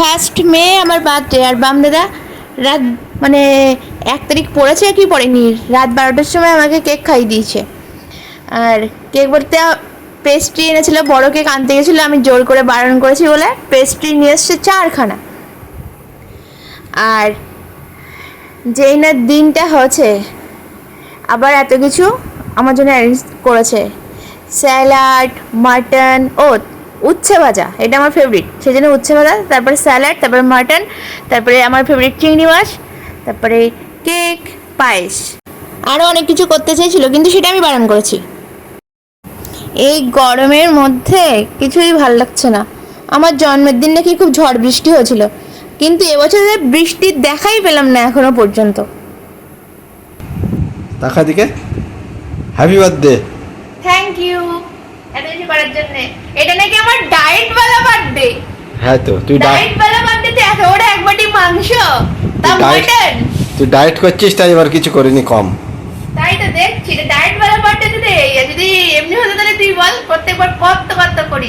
1 মে আমার বার্থডে, আর বাম দাদা রাত মানে 1 তারিখ পড়েছে কি পড়েনি, রাত 12টার সময় আমাকে কেক খাইয়ে দিয়েছে। আর কেক বলতে পেস্ট্রি এনেছিল, বড় কেক আনতে গেছিলো, আমি জোর করে বারণ করেছি বলে পেস্ট্রি নিয়ে এসছে 4খানা। আর যেই না দিনটা হচ্ছে আবার এত কিছু আমার জন্য অ্যারেঞ্জ করেছে, স্যালাড, মাটন, উচ্ছে ভাজা, এটা আমার ফেভারিট, সেই জন্য উচ্ছে ভাজা, তারপরে স্যালাড, তারপরে মাটন, তারপরে আমার ফেভারিট চিংড়ি মাছ, তারপরে কেক, পায়েস, আরও অনেক কিছু করতে চেয়েছিল কিন্তু সেটা আমি বারণ করেছি। এই গরমের মধ্যে কিছুই ভাল লাগছে না। আমার জন্মের দিন নাকি খুব ঝড় বৃষ্টি হয়েছিল, কিন্তু এবছর বৃষ্টির দেখাই পেলাম না এখনো পর্যন্ত। তাকা দিকে, হ্যাপি বার্থডে। থ্যাংক ইউ এত কিছু করার জন্য। এটা নাকি আমার ডায়েট ওয়ালা বার্থডে। হ্যাঁ তো তুই ডায়েট ওয়ালা বার্থডেতে একেবারে এক বাটি মাংস, তা মাটন। তুই ডায়েট করছিস তাই এবার কিছু করিনি কম। তাই তো দেখছি, এটা ডায়েট ওয়ালা বার্থডে। যদি এমনি হতো তাহলে তুই বল প্রত্যেকবার কত কত করে